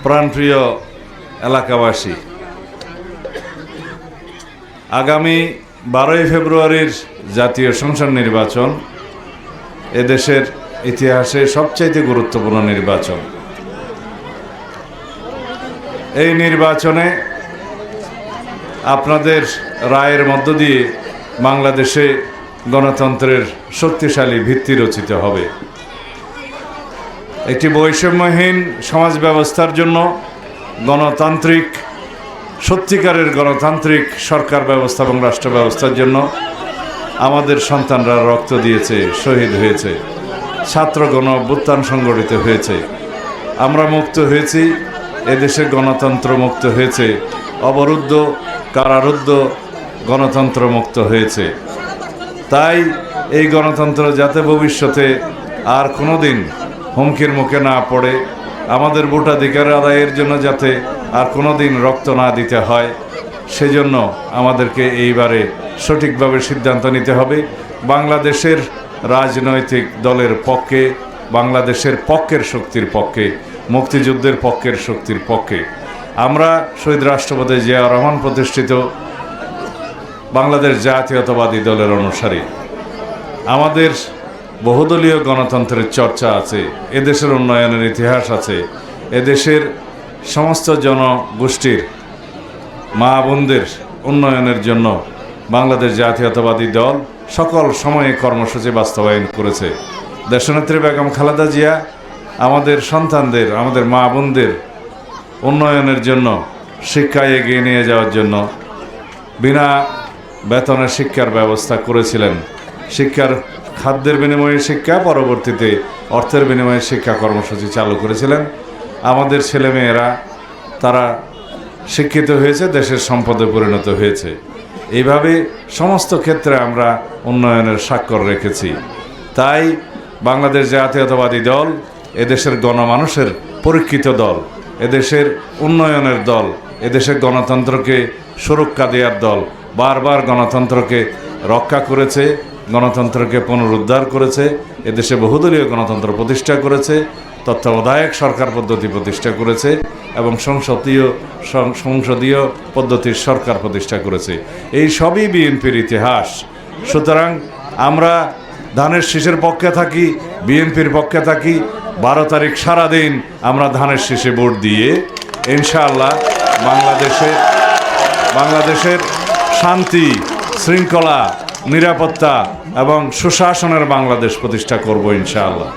প্রাণপ্রিয় এলাকাবাসী, আগামী 12ই ফেব্রুয়ারির জাতীয় সংসদ নির্বাচন এদেশের ইতিহাসে সবচাইতে গুরুত্বপূর্ণ নির্বাচন। এই নির্বাচনে আপনাদের রায়ের মধ্য দিয়ে বাংলাদেশে গণতন্ত্রের শক্তিশালী ভিত্তি রচিত হবে। একটি বৈষম্যহীন সমাজ ব্যবস্থার জন্য গণতান্ত্রিক, সত্যিকারের গণতান্ত্রিক সরকার ব্যবস্থা এবং রাষ্ট্র ব্যবস্থার জন্য আমাদের সন্তানরা রক্ত দিয়েছে, শহীদ হয়েছে, ছাত্র গণ অভ্যুত্থান সংগঠিত হয়েছে, আমরা মুক্ত হয়েছি, এদেশে গণতন্ত্র মুক্ত হয়েছে, অবরুদ্ধ কারারুদ্ধ গণতন্ত্র মুক্ত হয়েছে। তাই এই গণতন্ত্র যাতে ভবিষ্যতে আর কোনো দিন হুমকির মুখে না পড়ে, আমাদের ভোটাধিকার আদায়ের জন্য যাতে আর কোনো দিন রক্ত না দিতে হয়, সেজন্য আমাদেরকে এইবারে সঠিকভাবে সিদ্ধান্ত নিতে হবে। বাংলাদেশের রাজনৈতিক দলের পক্ষে, বাংলাদেশের পক্ষের শক্তির পক্ষে, মুক্তিযুদ্ধের পক্ষের শক্তির পক্ষে আমরা শহীদ রাষ্ট্রপতি জিয়াউর রহমান প্রতিষ্ঠিত বাংলাদেশ জাতীয়তাবাদী দলের অনুসারী। আমাদের বহুদলীয় গণতন্ত্রের চর্চা আছে, এদেশের উন্নয়নের ইতিহাস আছে, এদেশের সমস্ত জনগোষ্ঠীর মা বোনদের উন্নয়নের জন্য বাংলাদেশ জাতীয়তাবাদী দল সকল সময়ে কর্মসূচি বাস্তবায়ন করেছে। দেশনেত্রী বেগম খালেদা জিয়া আমাদের সন্তানদের, আমাদের মা বোনদের উন্নয়নের জন্য, শিক্ষায় এগিয়ে নিয়ে যাওয়ার জন্য বিনা বেতনের শিক্ষার ব্যবস্থা করেছিলেন। শিক্ষার খাদ্যের বিনিময়ে শিক্ষা, পরবর্তীতে অর্থের বিনিময়ে শিক্ষা কর্মসূচি চালু করেছিলেন। আমাদের ছেলেমেয়েরা তারা শিক্ষিত হয়েছে, দেশের সম্পদে পরিণত হয়েছে। এইভাবে সমস্ত ক্ষেত্রে আমরা উন্নয়নের স্বাক্ষর রেখেছি। তাই বাংলাদেশ জাতীয়তাবাদী দল এদেশের গণমানুষের পরীক্ষিত দল, এদেশের উন্নয়নের দল, এদেশের গণতন্ত্রকে সুরক্ষা দেওয়ার দল। বারবার গণতন্ত্রকে রক্ষা করেছে, গণতন্ত্রকে পুনরুদ্ধার করেছে, এদেশে বহুদলীয় গণতন্ত্র প্রতিষ্ঠা করেছে, তত্ত্বাবধায়ক সরকার পদ্ধতি প্রতিষ্ঠা করেছে এবং সংসদীয় পদ্ধতির সরকার প্রতিষ্ঠা করেছে। এই সবই বিএনপির ইতিহাস। সুতরাং আমরা ধানের শীষের পক্ষে থাকি, বিএনপির পক্ষে থাকি। 12 তারিখ সারাদিন আমরা ধানের শীষে ভোট দিয়ে ইনশাআল্লাহ বাংলাদেশের শান্তি, শৃঙ্খলা, নিরাপত্তা এবং সুশাসনের বাংলাদেশ প্রতিষ্ঠা করব ইনশাআল্লাহ।